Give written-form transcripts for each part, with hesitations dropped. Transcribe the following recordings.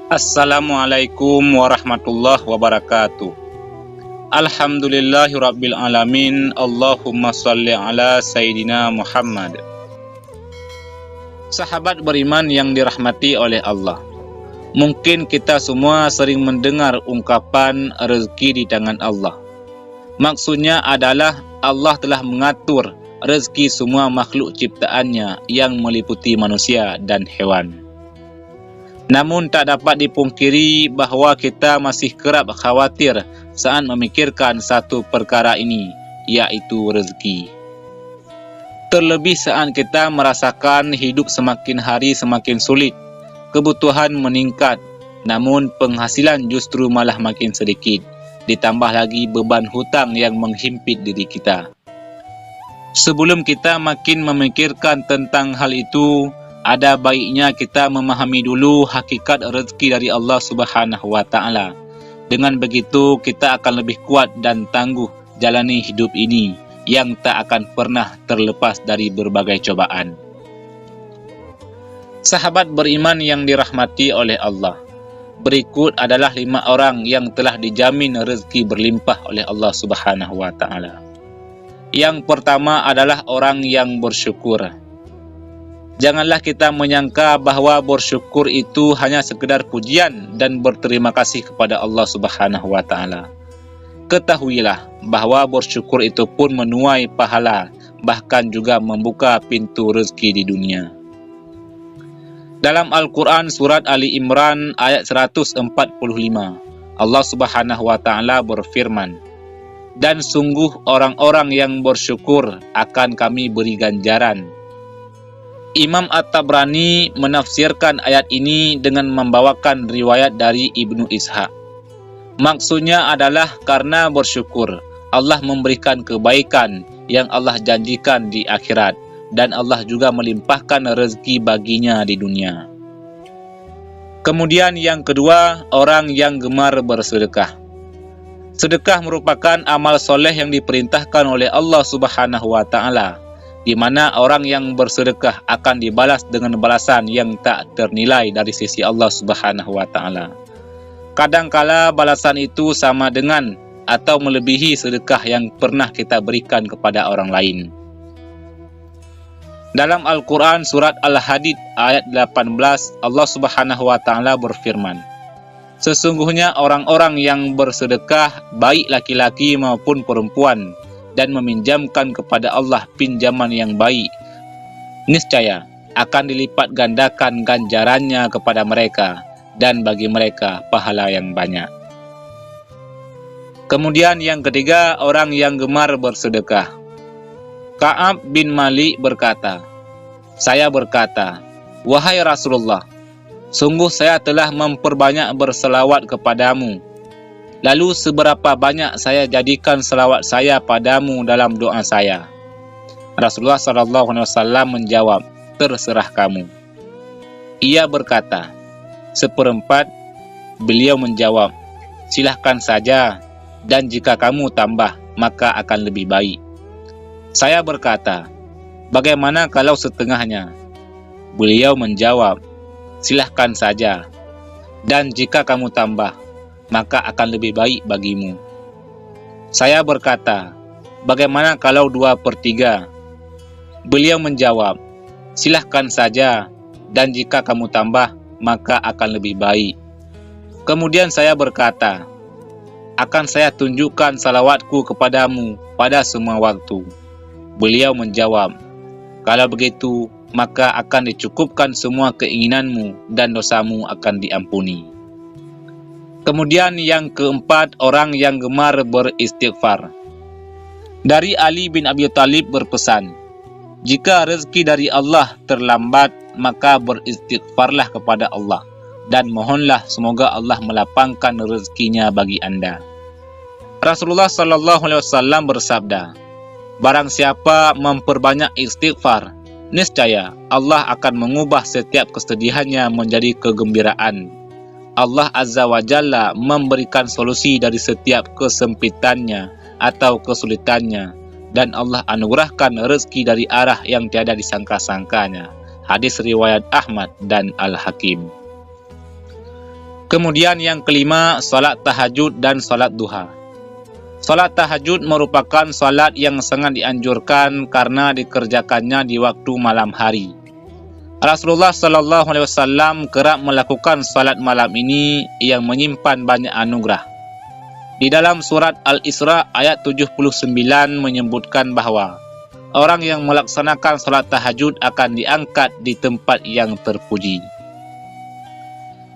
Assalamualaikum warahmatullahi wabarakatuh. Alhamdulillahirabbil alamin. Allahumma shalli ala Sayyidina Muhammad. Sahabat beriman yang dirahmati oleh Allah, mungkin kita semua sering mendengar ungkapan rezeki di tangan Allah. Maksudnya adalah Allah telah mengatur rezeki semua makhluk ciptaannya yang meliputi manusia dan hewan. Namun tak dapat dipungkiri bahawa kita masih kerap khawatir saat memikirkan satu perkara ini, iaitu rezeki. Terlebih saat kita merasakan hidup semakin hari semakin sulit, kebutuhan meningkat, namun penghasilan justru malah makin sedikit, ditambah lagi beban hutang yang menghimpit diri kita. Sebelum kita makin memikirkan tentang hal itu, ada baiknya kita memahami dulu hakikat rezeki dari Allah Subhanahu wa Ta'ala. Dengan begitu, kita akan lebih kuat dan tangguh jalani hidup ini yang tak akan pernah terlepas dari berbagai cobaan. Sahabat beriman yang dirahmati oleh Allah, berikut adalah 5 orang yang telah dijamin rezeki berlimpah oleh Allah Subhanahu wa Ta'ala. Yang pertama adalah orang yang bersyukur. Janganlah kita menyangka bahawa bersyukur itu hanya sekedar pujian dan berterima kasih kepada Allah Subhanahu wa Ta'ala. Ketahuilah bahawa bersyukur itu pun menuai pahala, bahkan juga membuka pintu rezeki di dunia. Dalam Al-Quran surat Ali Imran ayat 145, Allah Subhanahu wa Ta'ala berfirman, "Dan sungguh orang-orang yang bersyukur akan kami beri ganjaran." Imam At-Tabrani menafsirkan ayat ini dengan membawakan riwayat dari Ibnu Ishaq. Maksudnya adalah karena bersyukur, Allah memberikan kebaikan yang Allah janjikan di akhirat, dan Allah juga melimpahkan rezeki baginya di dunia. Kemudian yang kedua, orang yang gemar bersedekah. Sedekah merupakan amal soleh yang diperintahkan oleh Allah Subhanahu wa Ta'ala, di mana orang yang bersedekah akan dibalas dengan balasan yang tak ternilai dari sisi Allah Subhanahu wa Ta'ala. Kadangkala balasan itu sama dengan atau melebihi sedekah yang pernah kita berikan kepada orang lain. Dalam Al-Quran surat Al-Hadid ayat 18, Allah Subhanahu wa Ta'ala berfirman, "Sesungguhnya orang-orang yang bersedekah, baik laki-laki maupun perempuan, dan meminjamkan kepada Allah pinjaman yang baik, niscaya akan dilipat gandakan ganjarannya kepada mereka, dan bagi mereka pahala yang banyak." Kemudian yang ketiga, orang yang gemar bersedekah. Ka'ab bin Malik berkata, "Saya berkata, wahai Rasulullah, sungguh saya telah memperbanyak berselawat kepadamu. Lalu seberapa banyak saya jadikan selawat saya padamu dalam doa saya?" Rasulullah SAW menjawab, "Terserah kamu." Ia berkata, "1/4." Beliau menjawab, "Silahkan saja, dan jika kamu tambah, maka akan lebih baik." Saya berkata, "Bagaimana kalau setengahnya?" Beliau menjawab, "Silahkan saja, dan jika kamu tambah, maka akan lebih baik bagimu." Saya berkata, "Bagaimana kalau 2/3?" Beliau menjawab, "Silahkan saja, dan jika kamu tambah, maka akan lebih baik." Kemudian saya berkata, "Akan saya tunjukkan salawatku kepadamu pada semua waktu." Beliau menjawab, "Kalau begitu, maka akan dicukupkan semua keinginanmu dan dosamu akan diampuni." Kemudian yang keempat, orang yang gemar beristighfar. Dari Ali bin Abi Thalib berpesan, "Jika rezeki dari Allah terlambat, maka beristighfarlah kepada Allah, dan mohonlah semoga Allah melapangkan rezekinya bagi anda." Rasulullah SAW bersabda, "Barang siapa memperbanyak istighfar, niscaya Allah akan mengubah setiap kesedihannya menjadi kegembiraan. Allah Azza wa Jalla memberikan solusi dari setiap kesempitannya atau kesulitannya, dan Allah anugerahkan rezeki dari arah yang tiada disangka-sangkanya." Hadis riwayat Ahmad dan Al-Hakim. Kemudian yang kelima, salat tahajud dan salat duha. Salat tahajud merupakan salat yang sangat dianjurkan karena dikerjakannya di waktu malam hari. Rasulullah sallallahu alaihi wasallam kerap melakukan salat malam ini yang menyimpan banyak anugerah. Di dalam surat Al-Isra ayat 79 menyebutkan bahawa orang yang melaksanakan salat tahajud akan diangkat di tempat yang terpuji.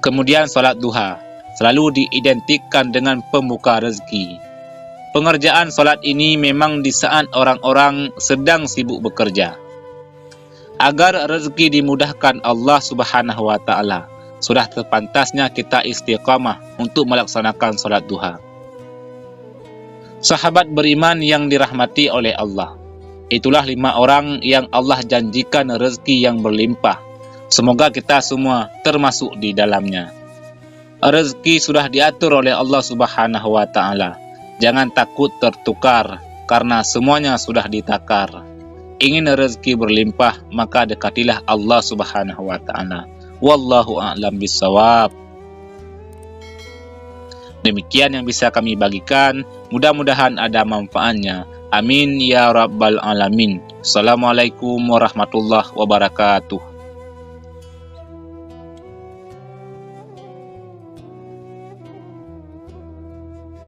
Kemudian salat duha selalu diidentikan dengan pembuka rezeki. Pengerjaan salat ini memang di saat orang-orang sedang sibuk bekerja. Agar rezeki dimudahkan Allah Subhanahu wa taala, sudah terpantasnya kita istiqamah untuk melaksanakan salat duha. Sahabat beriman yang dirahmati oleh Allah, itulah 5 orang yang Allah janjikan rezeki yang berlimpah. Semoga kita semua termasuk di dalamnya. Rezeki sudah diatur oleh Allah Subhanahu wa taala. Jangan takut tertukar karena semuanya sudah ditakar. Ingin rezeki berlimpah, maka dekatilah Allah Subhanahu wa taala. Wallahu a'lam bissawab. Demikian yang bisa kami bagikan, mudah-mudahan ada manfaatnya. Amin ya rabbal alamin. Assalamualaikum warahmatullahi wabarakatuh.